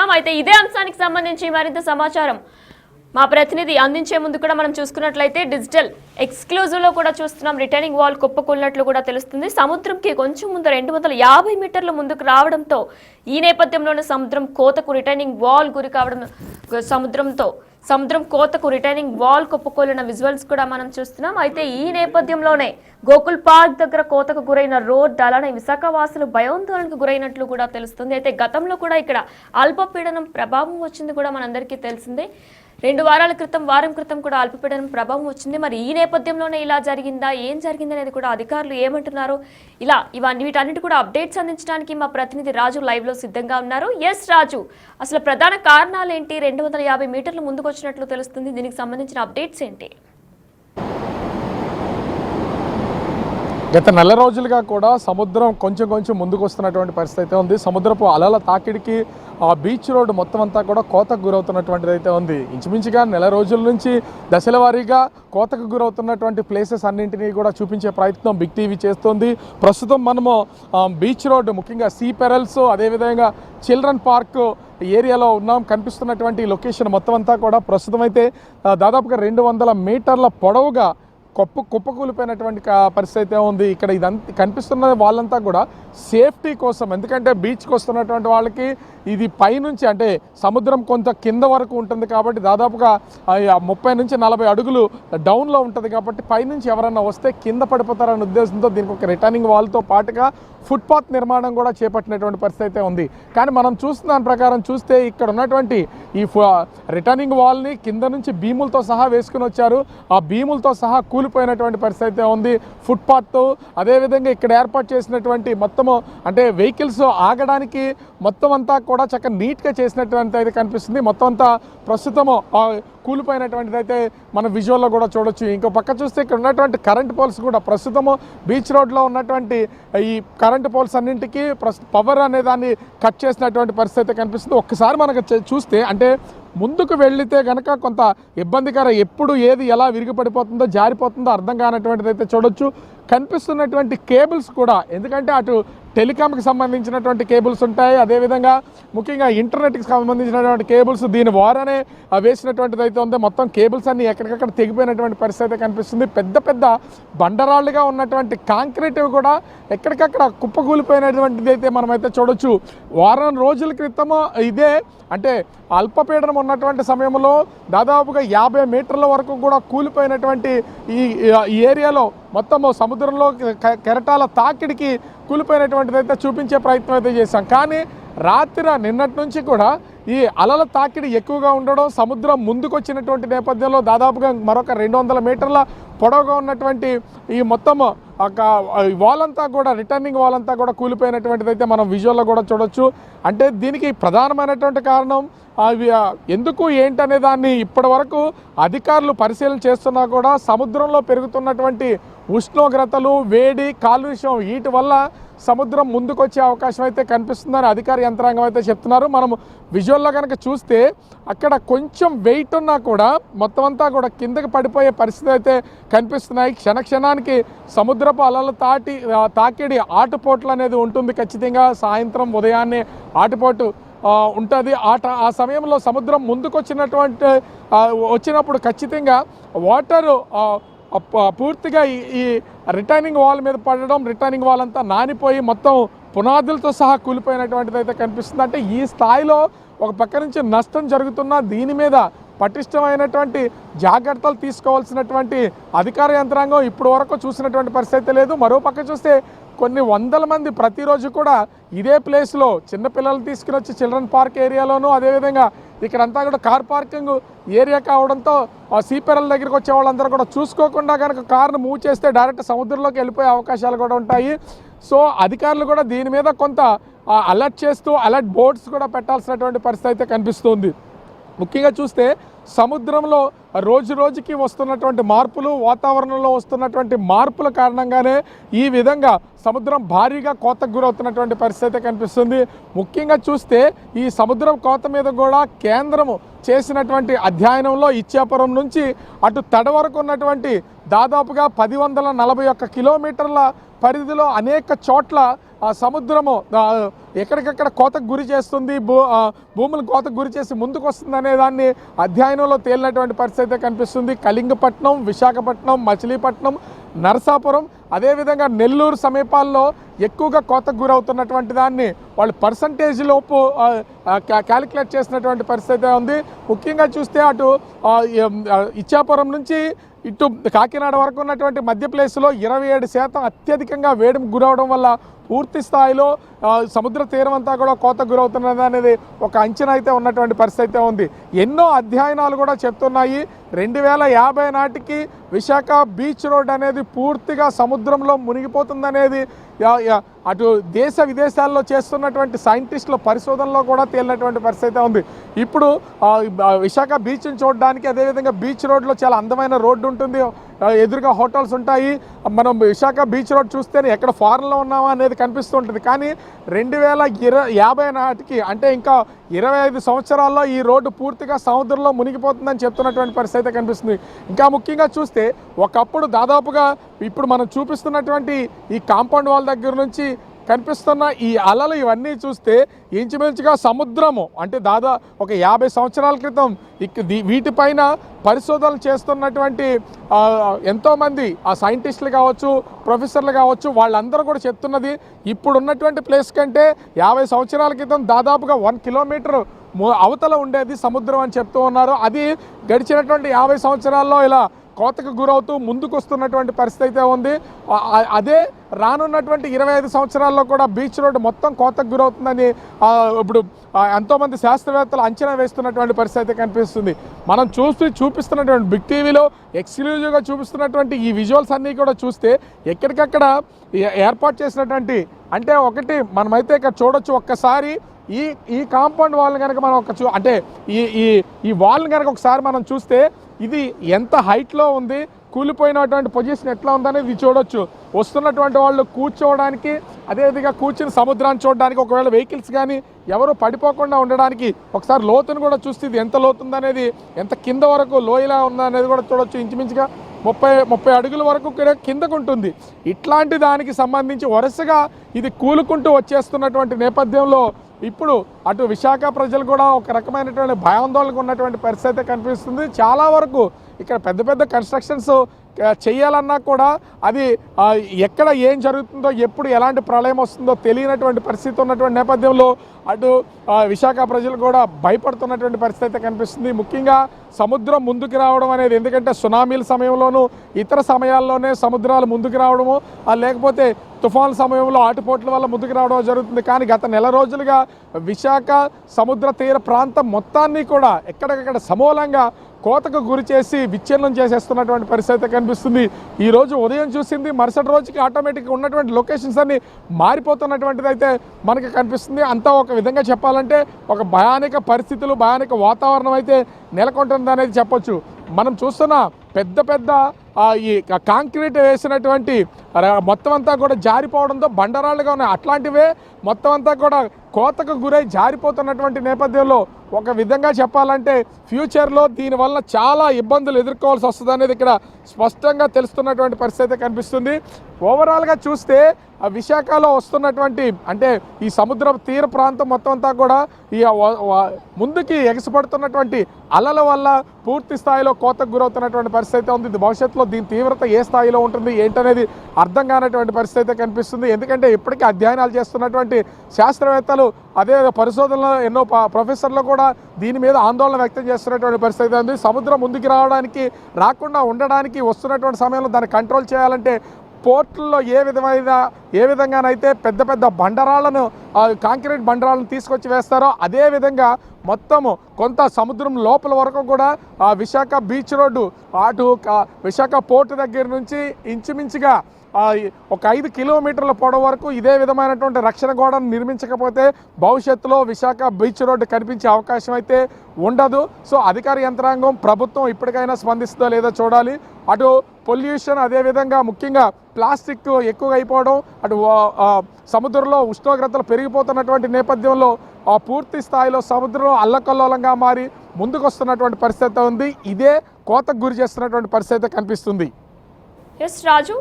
చూస్తున్నాం. అయితే ఇదే అంశానికి సంబంధించి మరింత సమాచారం మా ప్రతినిధి అందించే ముందు కూడా మనం చూసుకున్నట్లయితే డిజిటల్ ఎక్స్క్లూజివ్ లో కూడా చూస్తున్నాం. రిటర్నింగ్ వాల్ కుప్పకూలినట్లు కూడా తెలుస్తుంది. సముద్రంకి కొంచెం ముందు 250 మీటర్ల ముందుకు రావడంతో ఈ నేపథ్యంలోనే సముద్రం కోతకు రిటర్నింగ్ వాల్ గురి కావడం, సముద్రం కోతకు రిటర్నింగ్ వాల్ కుప్పకూలిన విజువల్స్ కూడా మనం చూస్తున్నాం. అయితే ఈ నేపథ్యంలోనే గోకుల్ పార్క్ దగ్గర కోతకు గురైన రోడ్, అలానే విశాఖ వాసులు భయాందోళనకు గురైనట్లు కూడా తెలుస్తుంది. అయితే గతంలో కూడా ఇక్కడ అల్పపీడనం ప్రభావం వచ్చింది కూడా మనందరికీ తెలిసిందే. 2 వారం క్రితం కూడా అల్పపీడనం ప్రభావం వచ్చింది. మరి ఈ నేపథ్యంలోనే ఇలా జరిగిందా, ఏం జరిగింది అనేది కూడా అధికారులు ఏమంటున్నారు, వీటన్నిటి కూడా అప్డేట్స్ అందించడానికి మా ప్రతినిధి రాజు లైవ్ లో సిద్ధంగా ఉన్నారు. ఎస్ రాజు, అసలు ప్రధాన కారణాలు ఏంటి? 250 మీటర్లు ముందుకు వచ్చినట్లు తెలుస్తుంది. దీనికి సంబంధించిన అప్డేట్స్ ఏంటి? గత నెల రోజులుగా కూడా సముద్రం కొంచెం ముందుకు వస్తున్నటువంటి పరిస్థితి అయితే ఉంది. సముద్రపు అలల తాకిడికి ఆ బీచ్ రోడ్డు మొత్తం అంతా కూడా కోతకు గురవుతున్నటువంటిది అయితే ఉంది. ఇంచుమించుగా నెల రోజుల నుంచి దశల వారీగా కోతకు గురవుతున్నటువంటి ప్లేసెస్ అన్నింటినీ కూడా చూపించే ప్రయత్నం బిగ్ టీవీ చేస్తుంది. ప్రస్తుతం మనము బీచ్ రోడ్డు, ముఖ్యంగా సీ పెరల్స్, అదేవిధంగా చిల్డ్రన్ పార్క్ ఏరియాలో ఉన్నాం. కనిపిస్తున్నటువంటి లొకేషన్ మొత్తం అంతా కూడా ప్రస్తుతం అయితే దాదాపుగా 200 మీటర్ల పొడవుగా కుప్పకూలిపోయినటువంటి పరిస్థితి అయితే ఉంది. ఇక్కడ ఇదంతా కనిపిస్తున్న వాళ్ళంతా కూడా సేఫ్టీ కోసం, ఎందుకంటే బీచ్కి వస్తున్నటువంటి వాళ్ళకి ఇది పైనుంచి, అంటే సముద్రం కొంత కింద వరకు ఉంటుంది కాబట్టి దాదాపుగా 30 నుంచి 40 అడుగులు డౌన్లో ఉంటుంది కాబట్టి పైనుంచి ఎవరన్నా వస్తే కింద పడిపోతారనే ఉద్దేశంతో దీనికి ఒక రిటర్నింగ్ వాల్తో పాటుగా ఫుట్పాత్ నిర్మాణం కూడా చేపట్టినటువంటి పరిస్థితి అయితే ఉంది. కానీ మనం చూస్తున్న దాని ప్రకారం చూస్తే ఇక్కడ ఉన్నటువంటి ఈ రిటర్నింగ్ వాల్ని కింద నుంచి బీములతో సహా వేసుకుని వచ్చారు. ఆ బీములతో సహా కూలిపోయినటువంటి పరిస్థితి అయితే ఉంది. ఫుట్పాత్, అదేవిధంగా ఇక్కడ ఏర్పాటు చేసినటువంటి మొత్తము, అంటే వెహికల్స్ ఆగడానికి మొత్తం అంతా కూడా చక్కగా నీట్గా చేసినటువంటి అయితే కనిపిస్తుంది. మొత్తం అంతా ప్రస్తుతము కూలిపోయినటువంటిది అయితే మన విజువల్లో కూడా చూడొచ్చు. ఇంకో పక్క చూస్తే ఇక్కడ ఉన్నటువంటి కరెంట్ పోల్స్ కూడా ప్రస్తుతము బీచ్ రోడ్లో ఉన్నటువంటి ఈ కరెంట్ పోల్స్ అన్నింటికి పవర్ అనే దాన్ని కట్ చేసినటువంటి పరిస్థితి కనిపిస్తుంది. ఒక్కసారి మనకు చూస్తే, అంటే ముందుకు వెళితే కనుక కొంత ఇబ్బందికర, ఎప్పుడు ఏది ఎలా విరిగిపడిపోతుందో జారిపోతుందో అర్థం కానటువంటిది అయితే చూడొచ్చు. కనిపిస్తున్నటువంటి కేబుల్స్ కూడా, ఎందుకంటే అటు టెలికామ్కి సంబంధించినటువంటి కేబుల్స్ ఉంటాయి, అదేవిధంగా ముఖ్యంగా ఇంటర్నెట్కి సంబంధించినటువంటి కేబుల్స్ దీని వారనే వేసినటువంటిది అయితే ఉంది. మొత్తం కేబుల్స్ అన్నీ ఎక్కడికక్కడ తెగిపోయినటువంటి పరిస్థితి కనిపిస్తుంది. పెద్ద బండరాళ్ళుగా ఉన్నటువంటి కాంక్రీట్ కూడా ఎక్కడికక్కడ కుప్పకూలిపోయినటువంటిది అయితే మనమైతే చూడొచ్చు. వారం రోజుల క్రితము ఇదే, అంటే అల్పపీడనం ఉన్నటువంటి సమయంలో దాదాపుగా 50 మీటర్ల వరకు కూడా కూలిపోయినటువంటి ఈ ఏరియాలో మొత్తము సముద్రంలో కెరటాల తాకిడికి కూలిపోయినటువంటిది అయితే చూపించే ప్రయత్నం అయితే చేశాం. కానీ నిన్నటి నుంచి కూడా ఈ అలల తాకిడి ఎక్కువగా ఉండడం, సముద్రం ముందుకు వచ్చినటువంటి నేపథ్యంలో దాదాపుగా మరొక 200 మీటర్ల పొడవుగా ఉన్నటువంటి ఈ మొత్తం వాల్ అంతా కూడా, రిటర్నింగ్ వాల్ అంతా కూడా కూలిపోయినటువంటిది అయితే మనం విజువల్లో కూడా చూడొచ్చు. అంటే దీనికి ప్రధానమైనటువంటి కారణం ఎందుకు ఏంటనే దాన్ని ఇప్పటి వరకు అధికారులు పరిశీలన చేస్తున్నా కూడా సముద్రంలో పెరుగుతున్నటువంటి ఉష్ణోగ్రతలు, వేడి, కాలుష్యం, వీటి వల్ల సముద్రం ముందుకు వచ్చే అవకాశం అయితే కనిపిస్తుందని అధికార యంత్రాంగం అయితే చెప్తున్నారు. మనం విజువల్లో కనుక చూస్తే అక్కడ కొంచెం వెయిట్ ఉన్నా కూడా మొత్తం అంతా కూడా కిందకి పడిపోయే పరిస్థితి అయితే కనిపిస్తున్నాయి. క్షణానికి సముద్రపు అలల తాకిడి ఆటుపోట్లు అనేది ఉంటుంది. ఖచ్చితంగా సాయంత్రం ఉదయాన్నే ఆటుపోటు ఉంటుంది. ఆ సమయంలో సముద్రం ముందుకు వచ్చినప్పుడు ఖచ్చితంగా వాటర్ పూర్తిగా ఈ రిటర్నింగ్ వాల్ మీద పడడం, రిటర్నింగ్ వాల్ అంతా నానిపోయి మొత్తం పునాదులతో సహా కూలిపోయినటువంటిది అయితే కనిపిస్తుంది. అంటే ఈ స్థాయిలో ఒక పక్క నుంచి నష్టం జరుగుతున్నా దీని మీద పటిష్టమైనటువంటి జాగ్రత్తలు తీసుకోవాల్సినటువంటి అధికార యంత్రాంగం ఇప్పటి వరకు చూసినటువంటి పరిస్థితి లేదు. మరో పక్క చూస్తే కొన్ని వందల మంది ప్రతిరోజు కూడా ఇదే ప్లేస్లో చిన్నపిల్లలు తీసుకుని వచ్చి చిల్డ్రన్ పార్క్ ఏరియాలోనూ, అదేవిధంగా ఇక్కడంతా కూడా కార్ పార్కింగ్ ఏరియా కావడంతో సీపెరల్ దగ్గరికి వచ్చే వాళ్ళందరూ కూడా చూసుకోకుండా కనుక కార్ను మూవ్ చేస్తే డైరెక్ట్ సముద్రంలోకి వెళ్ళిపోయే అవకాశాలు కూడా ఉంటాయి. సో అధికారులు కూడా దీని మీద కొంత అలర్ట్ చేస్తూ అలర్ట్ బోర్డ్స్ కూడా పెట్టాల్సినటువంటి పరిస్థితి అయితే కనిపిస్తుంది. ముఖ్యంగా చూస్తే సముద్రంలో రోజుకి వస్తున్నటువంటి మార్పులు, వాతావరణంలో వస్తున్నటువంటి మార్పుల కారణంగానే ఈ విధంగా సముద్రం భారీగా కోతకు గురవుతున్నటువంటి పరిస్థితి కనిపిస్తుంది. ముఖ్యంగా చూస్తే ఈ సముద్రం కోత మీద కూడా కేంద్రము చేసినటువంటి అధ్యయనంలో ఇచ్చాపురం నుంచి అటు తడ వరకు ఉన్నటువంటి దాదాపుగా 1041 కిలోమీటర్ల పరిధిలో అనేక చోట్ల ఆ సముద్రము ఎక్కడికక్కడ కోతకు గురి చేస్తుంది, భూములను కోతకు గురి చేసి ముందుకు వస్తుంది అనే దాన్ని అధ్యయనంలో తేలినటువంటి పరిస్థితి అయితే కనిపిస్తుంది. కళింగపట్నం, విశాఖపట్నం, మచిలీపట్నం, నరసాపురం, అదేవిధంగా నెల్లూరు సమీపాల్లో ఎక్కువగా కోతకు గురవుతున్నటువంటి దాన్ని వాళ్ళు పర్సంటేజ్ లోపు క్యాలిక్యులేట్ చేసినటువంటి పరిస్థితి ఉంది. ముఖ్యంగా చూస్తే అటు ఇచ్చాపురం నుంచి ఇటు కాకినాడ వరకు ఉన్నటువంటి మధ్య ప్లేస్లో 27% అత్యధికంగా వేడికి గురవడం వల్ల పూర్తి స్థాయిలో సముద్ర తీరం అంతా కూడా కోతకు గురవుతున్నది అనేది ఒక అంచనా అయితే ఉన్నటువంటి పరిస్థితి అయితే ఉంది. ఎన్నో అధ్యయనాలు కూడా చెప్తున్నాయి 2050 నాటికి విశాఖ బీచ్ రోడ్ అనేది పూర్తిగా సముద్రంలో మునిగిపోతుందనేది అటు దేశ విదేశాల్లో చేస్తున్నటువంటి సైంటిస్టుల పరిశోధనలో కూడా తేలినటువంటి పరిస్థితి ఉంది. ఇప్పుడు విశాఖ బీచ్ని చూడడానికి, అదేవిధంగా బీచ్ రోడ్లో చాలా అందమైన రోడ్డు ఉంటుంది, ఎదురుగా హోటల్స్ ఉంటాయి. మనం విశాఖ బీచ్ రోడ్ చూస్తేనే ఎక్కడ ఫారెన్లో ఉన్నామా అనేది కనిపిస్తుంటుంది. కానీ 2050 నాటికి అంటే ఇంకా 25 సంవత్సరాల్లో ఈ రోడ్డు పూర్తిగా సముద్రంలో మునిగిపోతుందని చెప్తున్నటువంటి పరిస్థితి కనిపిస్తుంది. ఇంకా ముఖ్యంగా చూస్తే ఒకప్పుడు దాదాపుగా ఇప్పుడు మనం చూపిస్తున్నటువంటి ఈ కాంపౌండ్ వాల్ దగ్గర నుంచి కనిపిస్తున్న ఈ అలలు ఇవన్నీ చూస్తే ఇంచుమించుగా సముద్రము అంటే ఒక 50 సంవత్సరాల క్రితం వీటిపైన పరిశోధనలు చేస్తున్నటువంటి ఎంతోమంది ఆ సైంటిస్టులు కావచ్చు, ప్రొఫెసర్లు కావచ్చు, వాళ్ళందరూ కూడా చెప్తున్నది ఇప్పుడున్నటువంటి ప్లేస్ కంటే 50 సంవత్సరాల క్రితం దాదాపుగా 1 కిలోమీటర్ అవతల ఉండేది సముద్రం అని చెప్తూ ఉన్నారు. అది గడిచినటువంటి 50 సంవత్సరాల్లో ఇలా కోతకు గురవుతూ ముందుకు వస్తున్నటువంటి పరిస్థితి అయితే ఉంది. అదే రానున్నటువంటి 25 సంవత్సరాల్లో కూడా బీచ్ రోడ్డు మొత్తం కోతకు గురవుతుందని ఇప్పుడు ఎంతోమంది శాస్త్రవేత్తలు అంచనా వేస్తున్నటువంటి పరిస్థితి కనిపిస్తుంది. మనం చూపిస్తున్నటువంటి బిగ్ టీవీలో ఎక్స్క్లూజివ్గా చూపిస్తున్నటువంటి ఈ విజువల్స్ అన్నీ కూడా చూస్తే ఎక్కడికక్కడ ఏర్పాటు చేసినటువంటి అంటే ఒకటి మనమైతే ఇక్కడ చూడొచ్చు. ఒక్కసారి ఈ కాంపౌండ్ వాల్ని కనుక మనం అంటే ఈ వాల్ని కనుక ఒకసారి మనం చూస్తే ఇది ఎంత హైట్లో ఉంది, కూలిపోయినటువంటి పొజిషన్ ఎట్లా ఉందనేది చూడొచ్చు. వస్తున్నటువంటి వాళ్ళు కూర్చోవడానికి, అదేవిధంగా కూర్చుని సముద్రాన్ని చూడడానికి, ఒకవేళ వెహికల్స్ కానీ ఎవరు పడిపోకుండా ఉండడానికి ఒకసారి లోతును కూడా చూస్తే ఇది ఎంత లోతుందనేది, ఎంత కింద వరకు లోయలా ఉందనేది కూడా చూడొచ్చు. ఇంచుమించుగా 30 అడుగుల వరకు కూడా కిందకు ఉంటుంది. ఇట్లాంటి దానికి సంబంధించి వరుసగా ఇది కూలుకుంటూ వచ్చేస్తున్నటువంటి నేపథ్యంలో ఇప్పుడు అటు విశాఖ ప్రజలు కూడా ఒక రకమైనటువంటి భయాందోళనకు ఉన్నటువంటి పరిస్థితి కనిపిస్తుంది. చాలా వరకు ఇక్కడ పెద్ద పెద్ద కన్స్ట్రక్షన్స్ చేయాలన్నా కూడా అది ఎక్కడ ఏం జరుగుతుందో, ఎప్పుడు ఎలాంటి ప్రళయం వస్తుందో తెలియనటువంటి పరిస్థితి ఉన్నటువంటి నేపథ్యంలో అటు విశాఖ ప్రజలు కూడా భయపడుతున్నటువంటి పరిస్థితి కనిపిస్తుంది. ముఖ్యంగా సముద్రం ముందుకు రావడం అనేది, ఎందుకంటే సునామీల సమయంలోనూ ఇతర సమయాల్లోనే సముద్రాలు ముందుకు రావడము, లేకపోతే తుఫాను సమయంలో ఆటుపోట్ల వల్ల ముందుకు రావడం జరుగుతుంది. కానీ గత నెల రోజులుగా విశాఖ సముద్ర తీర ప్రాంతం మొత్తాన్ని కూడా ఎక్కడికక్కడ సమూలంగా కోతకు గురి చేసి విచ్ఛిన్నం చేసేస్తున్నటువంటి పరిస్థితి కనిపిస్తుంది. ఈరోజు ఉదయం చూసింది మరుసటి రోజుకి ఆటోమేటిక్గా ఉన్నటువంటి లొకేషన్స్ అన్ని మారిపోతున్నటువంటిది అయితే మనకి కనిపిస్తుంది. అంతా ఒక విధంగా చెప్పాలంటే ఒక భయానక పరిస్థితులు, భయానక వాతావరణం అయితే నెలకొంటుంది అనేది చెప్పొచ్చు. మనం చూస్తున్న పెద్ద పెద్ద ఈ కాంక్రీట్ వేసినటువంటి మొత్తం అంతా కూడా జారిపోవడంతో బండరాళ్ళుగా ఉన్నాయి. అట్లాంటివే మొత్తం అంతా కూడా కోతకు గురై జారిపోతున్నటువంటి నేపథ్యంలో ఒక విధంగా చెప్పాలంటే ఫ్యూచర్లో దీనివల్ల చాలా ఇబ్బందులు ఎదుర్కోవాల్సి వస్తుంది అనేది ఇక్కడ స్పష్టంగా తెలుస్తున్నటువంటి పరిస్థితి కనిపిస్తుంది. ఓవరాల్గా చూస్తే విశాఖలో వస్తున్నటువంటి అంటే ఈ సముద్ర తీర ప్రాంతం మొత్తం అంతా కూడా ఈ ముందుకి ఎగసిపడుతున్నటువంటి అలల వల్ల పూర్తి స్థాయిలో కోతకు గురవుతున్నటువంటి పరిస్థితి ఉంది. భవిష్యత్తులో దీని తీవ్రత ఏ స్థాయిలో ఉంటుంది ఏంటనేది అర్థం కానటువంటి పరిస్థితి కనిపిస్తుంది. ఎందుకంటే ఇప్పటికీ అధ్యయనాలు చేస్తున్నటువంటి శాస్త్రవేత్తలు, అదే పరిశోధనలో ఎన్నో ప్రొఫెసర్లు కూడా దీని మీద ఆందోళన వ్యక్తం చేస్తున్నటువంటి పరిస్థితి ఉంది. సముద్రం ముందుకు రాకుండా ఉండడానికి వస్తున్నటువంటి సమయంలో దాన్ని కంట్రోల్ చేయాలంటే పోర్టుల్లో ఏ విధంగానైతే పెద్ద పెద్ద బండరాళ్లను, కాంక్రీట్ బండరాలను తీసుకొచ్చి వేస్తారో అదే విధంగా మొత్తము కొంత సముద్రం లోపల వరకు కూడా విశాఖ బీచ్ రోడ్డు అటు విశాఖ పోర్టు దగ్గర నుంచి ఇంచుమించుగా ఒక 5 కిలోమీటర్ల పొడవు వరకు ఇదే విధమైనటువంటి రక్షణ గోడను నిర్మించకపోతే భవిష్యత్తులో విశాఖ బీచ్ రోడ్డు కనిపించే అవకాశం అయితే ఉండదు. సో అధికార యంత్రాంగం, ప్రభుత్వం ఇప్పటికైనా స్పందిస్తుందో లేదో చూడాలి. అటు పొల్యూషన్, అదేవిధంగా ముఖ్యంగా ప్లాస్టిక్ ఎక్కువగా అయిపోవడం, అటు సముద్రంలో ఉష్ణోగ్రతలు పెరిగిపోతున్నటువంటి నేపథ్యంలో పూర్తి స్థాయిలో సముద్రం అల్లకల్లోలంగా మారి ముందుకు వస్తున్నటువంటి పరిస్థితి ఉంది. ఇదే కోతకు గురి చేస్తున్నటువంటి పరిస్థితి కనిపిస్తుంది. ఎస్ రాజు,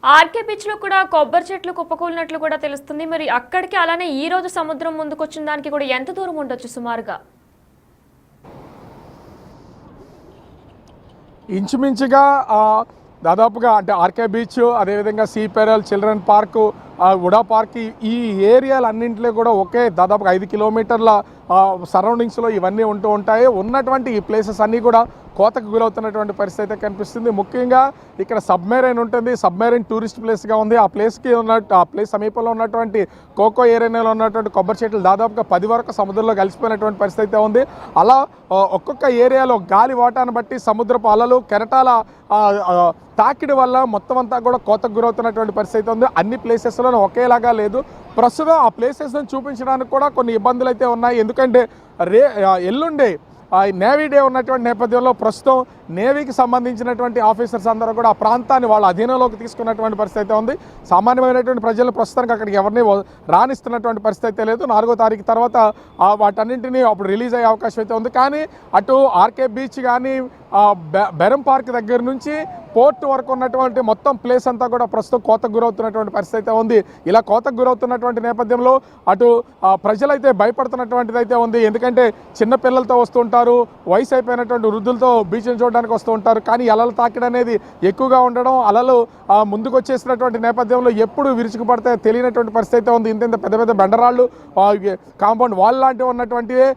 ఆర్కే బీచ్ లో కూడా కొబ్బరి చెట్లు కుప్పకూలినట్లు కూడా తెలుస్తుంది. మరి అక్కడికి అలానే ఈ రోజు సముద్రం ముందుకు వచ్చిన దానికి కూడా ఎంత దూరం ఉండొచ్చు సుమారుగా? ఇంచుమించుగా దాదాపుగా అంటే ఆర్కే బీచ్, అదేవిధంగా సీ పెరల్, చిల్డ్రన్ పార్కు, ఉడా పార్క్, ఈ ఏరియాలు అన్నింటిలో కూడా ఒకే దాదాపుగా 5 కిలోమీటర్ల సరౌండింగ్స్లో ఇవన్నీ ఉంటూ ఉంటాయి. ఉన్నటువంటి ఈ ప్లేసెస్ అన్నీ కూడా కోతకు గురవుతున్నటువంటి పరిస్థితి అయితే కనిపిస్తుంది. ముఖ్యంగా ఇక్కడ సబ్మెరైన్ ఉంటుంది, సబ్మెరైన్ టూరిస్ట్ ప్లేస్గా ఉంది. ఆ ప్లేస్ సమీపంలో ఉన్నటువంటి కోకో ఏరియాలో ఉన్నటువంటి కొబ్బరి చెట్లు దాదాపుగా 10 వరకు సముద్రంలో కలిసిపోయినటువంటి పరిస్థితి అయితే ఉంది. అలా ఒక్కొక్క ఏరియాలో గాలి వాటాన్ని బట్టి సముద్రపు అలలు, కెరటాల తాకిడి వల్ల మొత్తం అంతా కూడా కోతకు గురవుతున్నటువంటి పరిస్థితి ఉంది. అన్ని ప్లేసెస్లోనూ ఒకేలాగా లేదు. ప్రస్తుతం ఆ ప్లేసెస్ను చూపించడానికి కూడా కొన్ని ఇబ్బందులు అయితే ఉన్నాయి. ఎందుకంటే ఎల్లుండే నేవీ డే ఉన్నటువంటి నేపథ్యంలో ప్రస్తుతం నేవీకి సంబంధించినటువంటి ఆఫీసర్స్ అందరూ కూడా ఆ ప్రాంతాన్ని వాళ్ళ అధీనంలోకి తీసుకున్నటువంటి పరిస్థితి అయితే ఉంది. సామాన్యమైనటువంటి ప్రజలు ప్రస్తుతానికి అక్కడికి ఎవరిని రాణిస్తున్నటువంటి పరిస్థితి అయితే లేదు. 4వ తారీఖు తర్వాత వాటన్నింటినీ అప్పుడు రిలీజ్ అయ్యే అవకాశం అయితే ఉంది. కానీ అటు ఆర్కే బీచ్ కానీ బెరం పార్క్ దగ్గర నుంచి పోర్ట్ వరకు ఉన్నటువంటి మొత్తం ప్లేస్ అంతా కూడా ప్రస్తుతం కోతకు గురవుతున్నటువంటి పరిస్థితి అయితే ఉంది. ఇలా కోతకు గురవుతున్నటువంటి నేపథ్యంలో అటు ప్రజలైతే భయపడుతున్నటువంటిది అయితే ఉంది. ఎందుకంటే చిన్న పిల్లలతో వస్తూ ఉంటారు, వయసు అయిపోయినటువంటి వృద్ధులతో బీచ్ని చూడడానికి వస్తూ ఉంటారు. కానీ అలలు తాకిడి అనేది ఎక్కువగా ఉండడం, అలలు ముందుకు వచ్చేసినటువంటి నేపథ్యంలో ఎప్పుడు విరుచుకుపడితే తెలియనటువంటి పరిస్థితి అయితే ఉంది. ఇంత పెద్ద పెద్ద బండరాళ్ళు, కాంపౌండ్ వాల్ లాంటివి ఉన్నటువంటివే,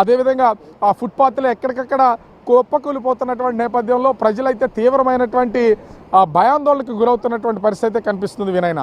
అదేవిధంగా ఫుట్పాత్లు ఎక్కడికక్కడ కుప్పకూలిపోతున్నటువంటి నేపథ్యంలో ప్రజలైతే తీవ్రమైనటువంటి భయాందోళనకు గురవుతున్నటువంటి పరిస్థితి కనిపిస్తుంది వినయన.